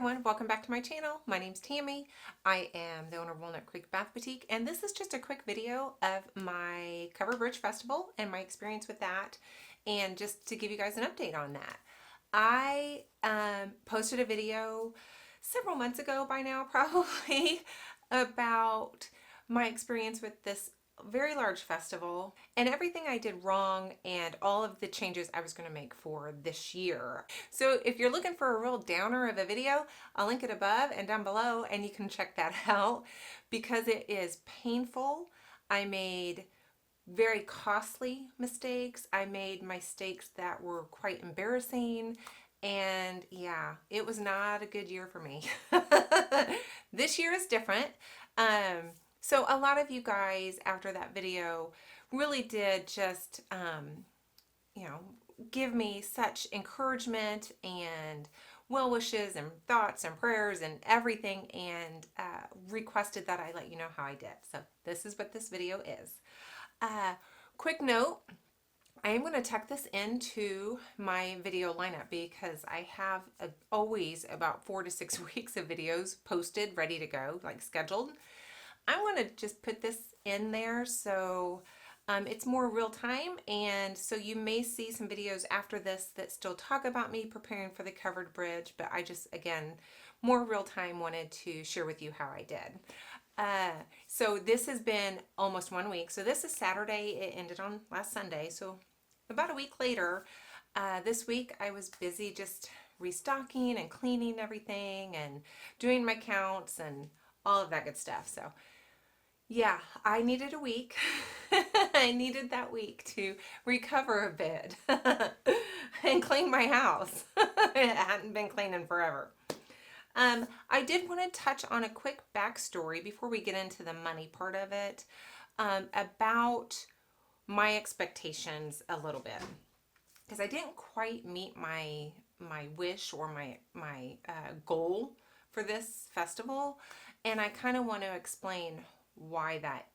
everyone, welcome back to my channel. My name's Tammy. I am the owner of Walnut Creek Bath Boutique, and this is just a quick video of my Covered Bridge Festival and my experience with that, and just to give you guys an update on that. I posted a video several months ago by now probably about my experience with this very large festival and everything I did wrong and all of the changes I was going to make for this year. So if you're looking for a real downer of a video, I'll link it above and down below and you can check that out because it is painful. I made very costly mistakes. I made mistakes that were quite embarrassing, and yeah, it was not a good year for me. This year is different. So a lot of you guys after that video really did just, give me such encouragement and well wishes and thoughts and prayers and everything, and requested that I let you know how I did. So this is what this video is. Quick note, I am going to tuck this into my video lineup because I have always about 4 to 6 weeks of videos posted, ready to go, like scheduled. I want to just put this in there so it's more real time, and so you may see some videos after this that still talk about me preparing for the covered bridge, but I just, again, more real time wanted to share with you how I did. So this has been almost 1 week. So this is Saturday. It ended on last Sunday. So about a week later, this week I was busy just restocking and cleaning everything and doing my counts and all of that good stuff. So yeah, I needed a week. I needed that week to recover a bit and clean my house. It hadn't been cleaning forever. I did want to touch on a quick backstory before we get into the money part of it, about my expectations a little bit, because I didn't quite meet my wish or my goal for this festival, and I kind of want to explain why that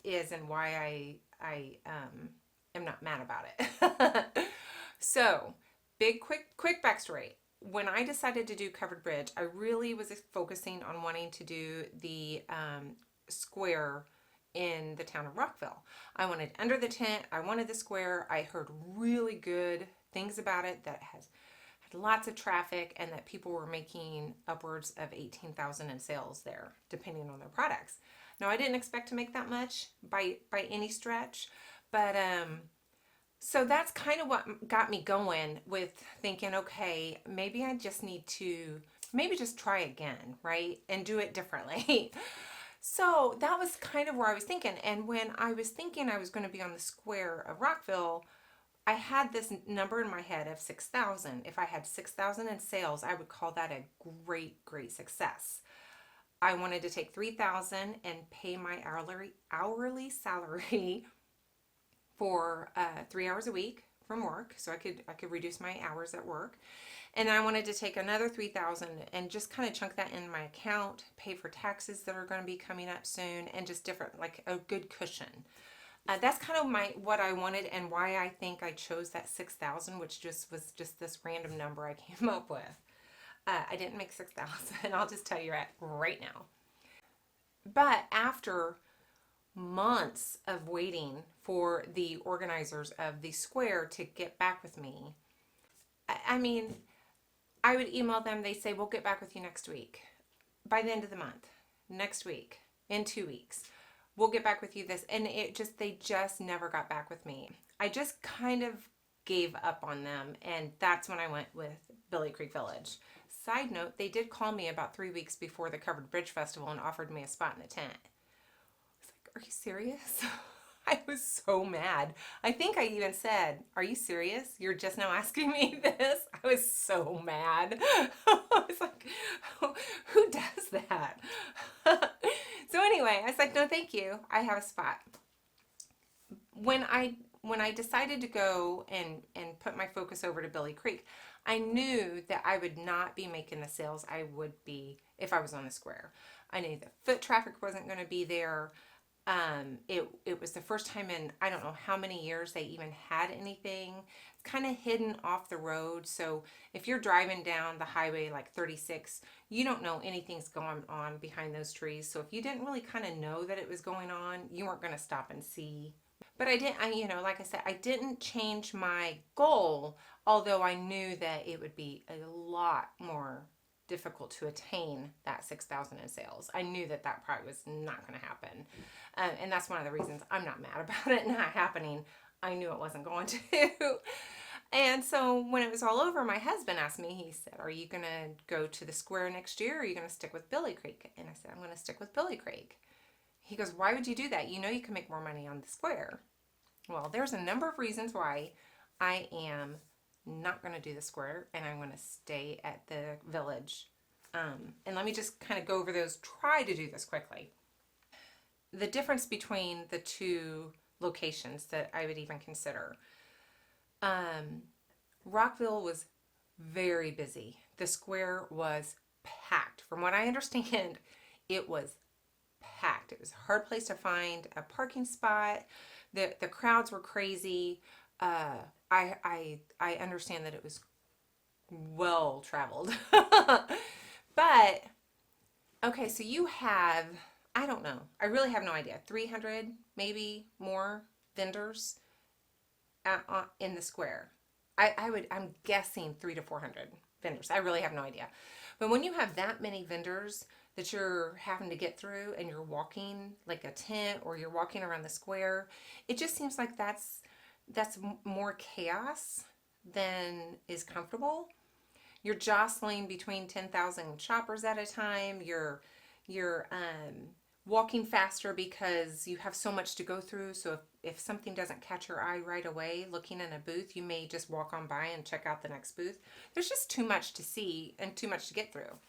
is and why I am not mad about it. So, quick backstory. When I decided to do Covered Bridge, I really was focusing on wanting to do the square in the town of Rockville. I wanted under the tent. I wanted the square. I heard really good things about it, that had lots of traffic and that people were making upwards of $18,000 in sales there, depending on their products. Now, I didn't expect to make that much by any stretch, but so that's kind of what got me going with thinking, okay, maybe I just need to just try again, right? And do it differently. So that was kind of where I was thinking. And when I was thinking I was going to be on the square of Rockville, I had this number in my head of 6,000. If I had 6,000 in sales, I would call that a great success. I wanted to take 3,000 and pay my hourly salary for 3 hours a week from work, so I could reduce my hours at work, and I wanted to take another 3,000 and just kind of chunk that in my account, pay for taxes that are going to be coming up soon, and just different, like a good cushion. That's kind of what I wanted, and why I think I chose that 6,000, which was just this random number I came up with. I didn't make 6,000. I'll just tell you right now. But after months of waiting for the organizers of the square to get back with me, I mean, I would email them. They say, we'll get back with you next week, by the end of the month, next week, in 2 weeks. We'll get back with you this. And they just never got back with me. I just kind of gave up on them. And that's when I went with Billy Creek Village. Side note, they did call me about 3 weeks before the Covered Bridge Festival and offered me a spot in the tent. I was like, are you serious? I was so mad. I think I even said, are you serious? You're just now asking me this? I was so mad. I was like, who does that? So anyway, I was like, no, thank you. I have a spot. When I decided to go and put my focus over to Billy Creek, I knew that I would not be making the sales I would be if I was on the square. I knew the foot traffic wasn't going to be there. It was the first time in I don't know how many years they even had anything. It's kind of hidden off the road. So if you're driving down the highway like 36, you don't know anything's going on behind those trees. So if you didn't really kind of know that it was going on, you weren't going to stop and see. But like I said, I didn't change my goal, although I knew that it would be a lot more difficult to attain that 6,000 in sales. I knew that that probably was not going to happen. And that's one of the reasons I'm not mad about it not happening. I knew it wasn't going to. And so when it was all over, my husband asked me, he said, are you going to go to the square next year, or are you going to stick with Billy Creek? And I said, I'm going to stick with Billy Creek. He goes, why would you do that? You know you can make more money on the square. Well, there's a number of reasons why I am not going to do the square, and I'm going to stay at the village. And let me just kind of go over those, try to do this quickly. The difference between the two locations that I would even consider. Rockville was very busy. The square was packed. From what I understand, it was packed. It was a hard place to find a parking spot. The crowds were crazy. I understand that it was well traveled. But okay, so you have, I don't know. I really have no idea. 300, maybe more vendors in the square. I'm guessing 300 to 400 vendors. I really have no idea. But when you have that many vendors that you're having to get through, and you're walking like a tent, or you're walking around the square, it just seems like that's more chaos than is comfortable. You're jostling between 10,000 shoppers at a time. You're walking faster because you have so much to go through. So if something doesn't catch your eye right away, looking in a booth, you may just walk on by and check out the next booth. There's just too much to see and too much to get through.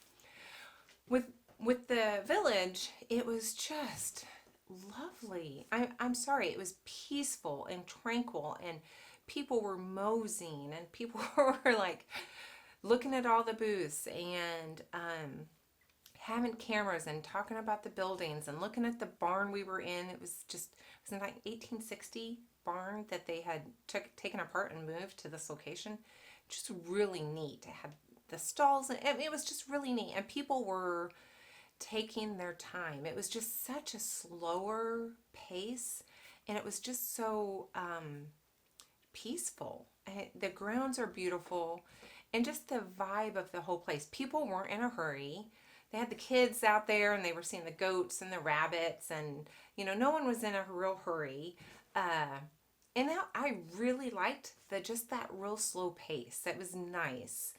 With the village, it was just lovely. I'm sorry, it was peaceful and tranquil, and people were moseying, and people were like looking at all the booths, and having cameras and talking about the buildings and looking at the barn we were in. It was an 1860 barn that they had taken apart and moved to this location. Just really neat. It had the stalls, and it was just really neat, and people were taking their time. It was just such a slower pace, and it was just so peaceful. The grounds are beautiful, and just the vibe of the whole place. People weren't in a hurry. They had the kids out there, and they were seeing the goats and the rabbits, and no one was in a real hurry. And I really liked that real slow pace. That was nice.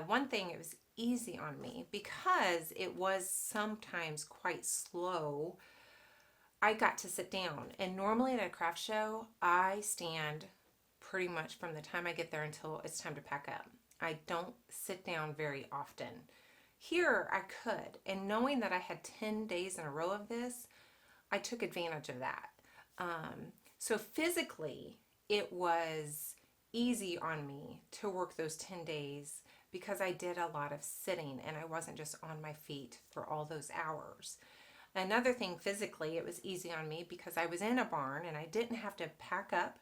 One thing, it was easy on me because it was sometimes quite slow. I got to sit down, and normally at a craft show, I stand pretty much from the time I get there until it's time to pack up. I don't sit down very often. Here I could, and knowing that I had 10 days in a row of this, I took advantage of that. So physically, it was easy on me to work those 10 days because I did a lot of sitting, and I wasn't just on my feet for all those hours. Another thing, physically, it was easy on me because I was in a barn, and I didn't have to pack up,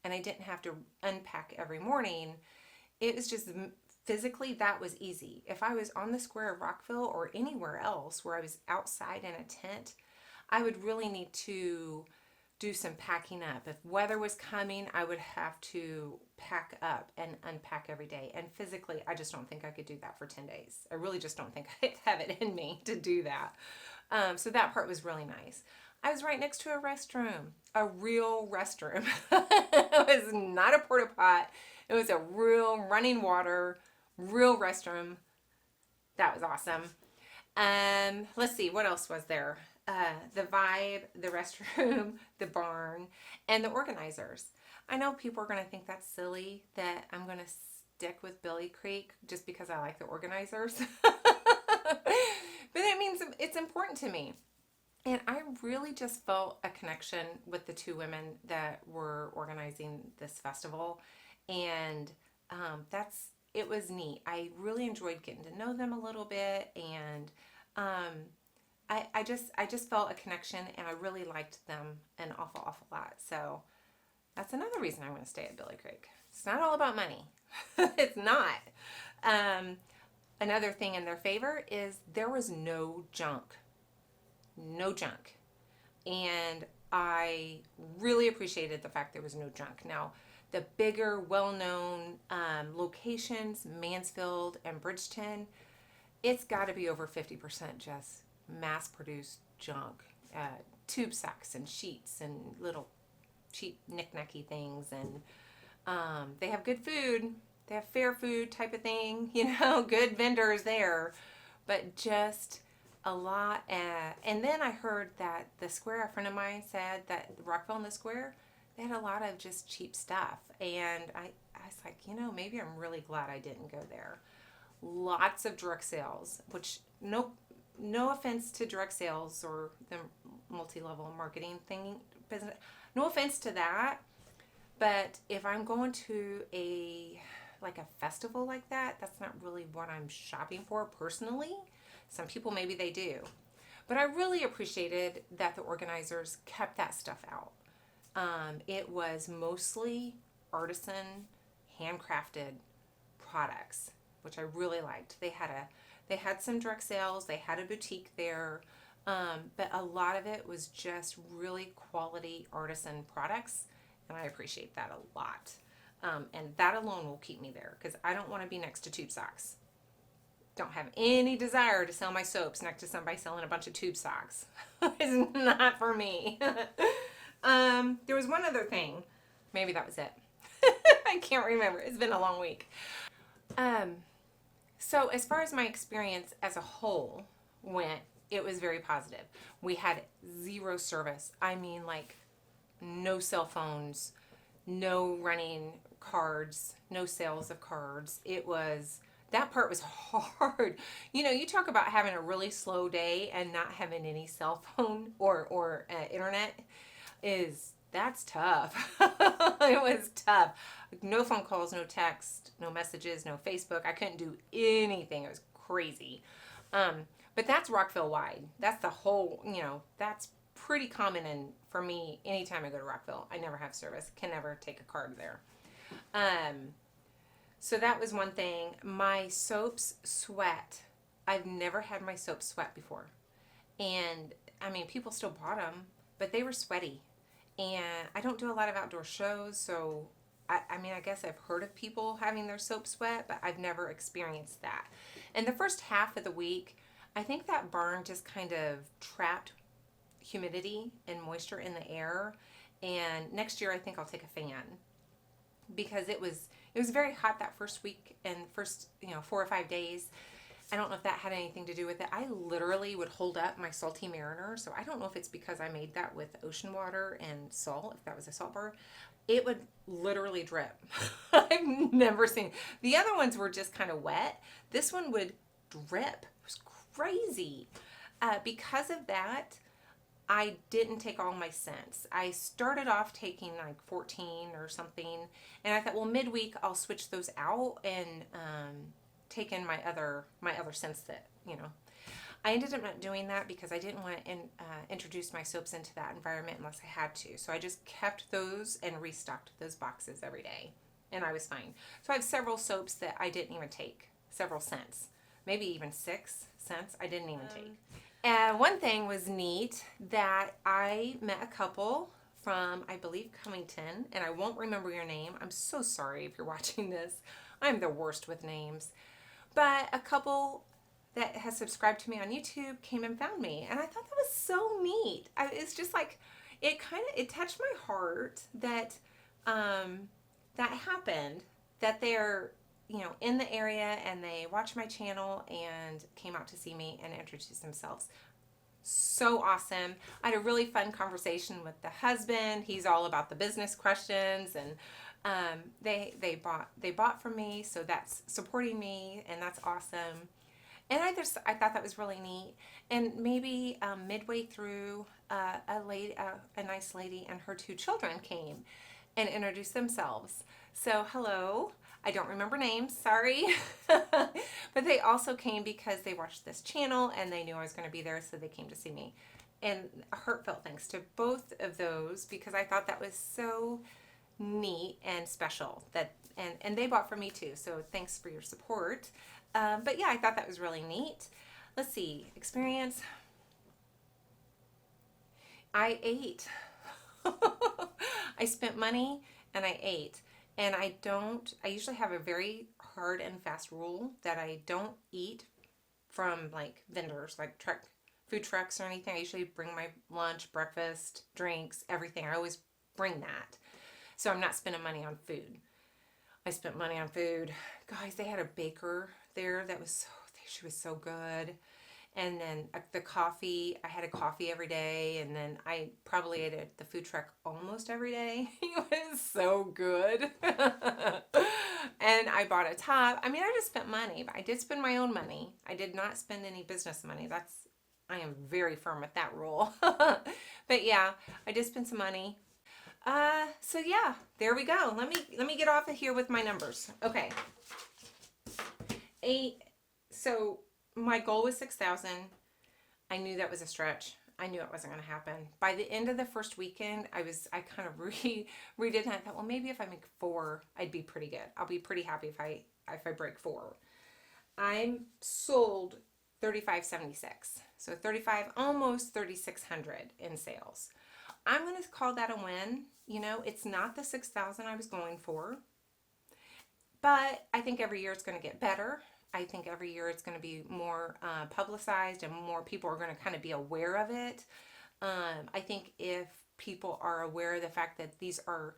and I didn't have to unpack every morning. It was just physically, that was easy. If I was on the square of Rockville or anywhere else where I was outside in a tent, I would really need to do some packing up. If weather was coming, I would have to pack up and unpack every day. And physically, I just don't think I could do that for 10 days. I really just don't think I have it in me to do that. So that part was really nice. I was right next to a restroom, a real restroom. It was not a porta pot. It was a real running water, real restroom. That was awesome. Let's see, what else was there? The vibe, the restroom, the barn, and the organizers. I know people are going to think that's silly that I'm going to stick with Billy Creek just because I like the organizers. But it means it's important to me. And I really just felt a connection with the two women that were organizing this festival. And it was neat. I really enjoyed getting to know them a little bit, and I just felt a connection, and I really liked them an awful lot. So that's another reason I'm going to stay at Billy Creek. It's not all about money. It's not. Um, Another thing in their favor is there was no junk. No junk. And I really appreciated the fact there was no junk. Now, the bigger, well-known locations, Mansfield and Bridgeton, it's got to be over 50% just mass-produced junk. Tube socks and sheets and little cheap knick-knacky things. And they have good food. They have fair food type of thing, good vendors there. But just a lot. And then I heard that the square, a friend of mine said that Rockville and the square, they had a lot of just cheap stuff. And I was like, maybe I'm really glad I didn't go there. Lots of direct sales, which no offense to direct sales or the multi-level marketing thing business. No offense to that. But if I'm going to a festival like that, that's not really what I'm shopping for personally. Some people, maybe they do. But I really appreciated that the organizers kept that stuff out. It was mostly artisan, handcrafted products, which I really liked. They had some direct sales. They had a boutique there. But a lot of it was just really quality artisan products. And I appreciate that a lot. And that alone will keep me there because I don't want to be next to tube socks. Don't have any desire to sell my soaps next to somebody selling a bunch of tube socks. It's not for me. There was one other thing. Maybe that was it. I can't remember. It's been a long week. So as far as my experience as a whole went, it was very positive. We had zero service. I mean, no cell phones, no running cards, no sales of cards. That part was hard. You talk about having a really slow day and not having any cell phone or internet that's tough. It was tough. No phone calls, no text, no messages, no Facebook. I couldn't do anything. It was crazy. But that's Rockville wide. That's the whole, that's pretty common for me anytime I go to Rockville. I never have service. Can never take a card there. So that was one thing. My soaps sweat. I've never had my soaps sweat before. And I mean, people still bought them, but they were sweaty. And I don't do a lot of outdoor shows, so I guess I've heard of people having their soap sweat, but I've never experienced that. And the first half of the week, I think that burn just kind of trapped humidity and moisture in the air. And next year, I think I'll take a fan because it was very hot that first week and first 4 or 5 days. I don't know if that had anything to do with it. I literally would hold up my Salty Mariner. So I don't know if it's because I made that with ocean water and salt, if that was a salt bar. It would literally drip. I've never seen. The other ones were just kind of wet. This one would drip. It was crazy. Because of that, I didn't take all my scents. I started off taking 14 or something. And I thought, well, midweek I'll switch those out and take in my other scents that, I ended up not doing that because I didn't want to introduce my soaps into that environment unless I had to. So I just kept those and restocked those boxes every day. And I was fine. So I have several soaps that I didn't even take. Several scents. Maybe even 6 scents I didn't even take. And one thing was neat that I met a couple from, I believe, Cummington. And I won't remember your name. I'm so sorry if you're watching this. I'm the worst with names. But a couple that has subscribed to me on YouTube came and found me. And I thought that was so neat. It's just it touched my heart that that happened, that they're, in the area and they watched my channel and came out to see me and introduce themselves. So awesome. I had a really fun conversation with the husband. He's all about the business questions, and they bought from me, so that's supporting me, and that's awesome. And I thought that was really neat. And maybe midway through, a nice lady and her 2 children came and introduced themselves. So hello. I don't remember names, sorry. But they also came because they watched this channel and they knew I was going to be there, so they came to see me. And a heartfelt thanks to both of those because I thought that was so neat and special that and they bought for me too. So thanks for your support. But yeah, I thought that was really neat. Let's see, experience. I ate. I spent money and I ate. And I usually have a very hard and fast rule that I don't eat from like vendors, like food trucks or anything. I usually bring my lunch, breakfast, drinks, everything. I always bring that. So I'm not spending money on food. I spent money on food. Guys, they had a baker there that was she was so good. And then the coffee, I had a coffee every day. And then I probably ate at the food truck almost every day. It was so good. And I bought a top. I mean, I just spent money, but I did spend my own money. I did not spend any business money. I am very firm with that rule. But yeah, I did spend some money. So yeah, there we go. Let me get off of here with my numbers. Okay. So my goal was 6,000. I knew that was a stretch. I knew it wasn't going to happen. By the end of the first weekend, I kind of redid that. I thought, well, maybe if I make 4, I'd be pretty good. I'll be pretty happy if I break 4. I sold 3576. So 35, almost 3,600 in sales. I'm going to call that a win. You know, it's not the 6,000 I was going for, but I think every year it's going to get better. I think every year it's going to be more publicized and more people are going to kind of be aware of it. I think if people are aware of the fact that these are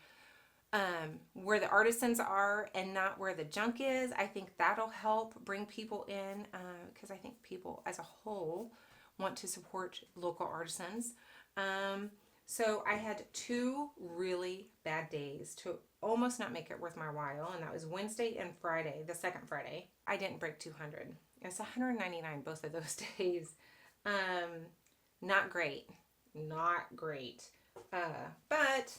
where the artisans are and not where the junk is, I think that'll help bring people in because I think people as a whole want to support local artisans. So I had 2 really bad days to almost not make it worth my while, and that was Wednesday and Friday, the second Friday. I didn't break 200. It's 199 both of those days. Not great. Not great. But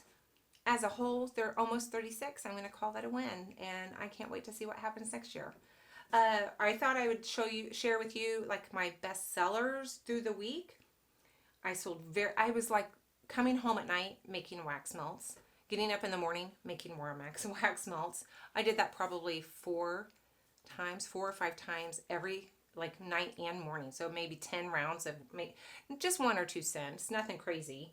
as a whole, they're almost 36. I'm going to call that a win, and I can't wait to see what happens next year. I thought I would share with you like my best sellers through the week. I was like coming home at night making wax melts, getting up in the morning making more wax melts. I did that probably 4 or 5 times every like night and morning. So maybe 10 rounds of just 1 or 2 cents, nothing crazy.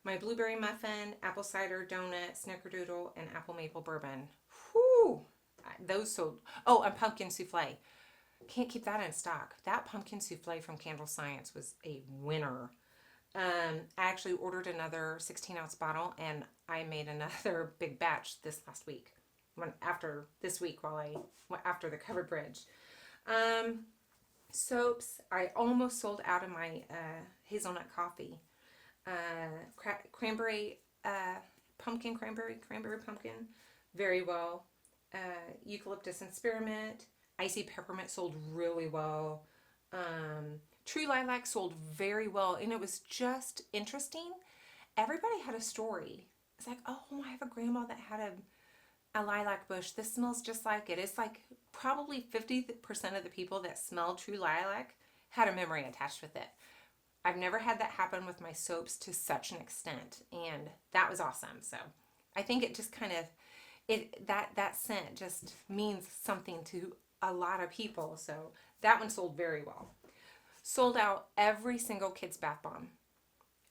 My blueberry muffin, apple cider donut, snickerdoodle, and apple maple bourbon. Whew! Those sold. Oh, and pumpkin souffle. Can't keep that in stock. That pumpkin souffle from Candle Science was a winner. I actually ordered another 16-ounce bottle, and I made another big batch this last week. After this week, after the covered bridge. Soaps. I almost sold out of my hazelnut coffee. Cranberry pumpkin, cranberry pumpkin, very well. Eucalyptus and spearmint. Icy peppermint sold really well. True lilac sold very well, and it was just interesting. Everybody had a story. It's like, oh, I have a grandma that had a lilac bush. This smells just like it. It's like probably 50% of the people that smelled true lilac had a memory attached with it. I've never had that happen with my soaps to such an extent, and that was awesome. So I think it just kind of that scent just means something to a lot of people. So that one sold very well. Sold out every single kids bath bomb.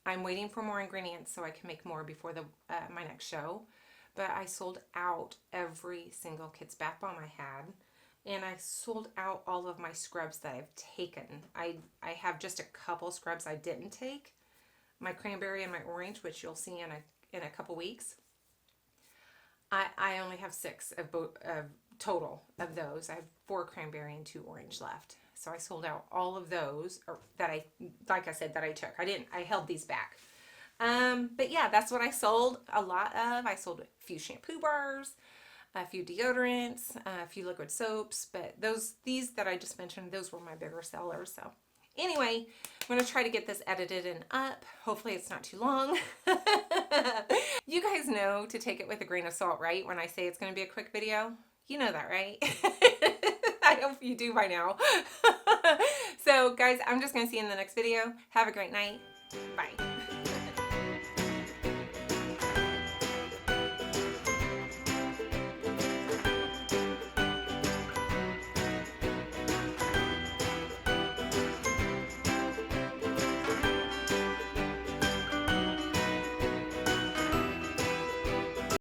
I'm waiting for more ingredients so I can make more before my next show. But I sold out every single kids bath bomb I had. And I sold out all of my scrubs that I've taken. I have just a couple scrubs I didn't take. My cranberry and my orange, which you'll see in a couple weeks. I only have 6 of total of those. I have 4 cranberry and 2 orange left. So I sold out all of those that I took. I held these back. But yeah, that's what I sold a lot of. I sold a few shampoo bars, a few deodorants, a few liquid soaps, but these that I just mentioned, those were my bigger sellers. So anyway, I'm going to try to get this edited and up. Hopefully it's not too long. You guys know to take it with a grain of salt, right? When I say it's going to be a quick video, you know that, right? I hope you do by now. So guys, I'm just going to see you in the next video. Have a great night. Bye.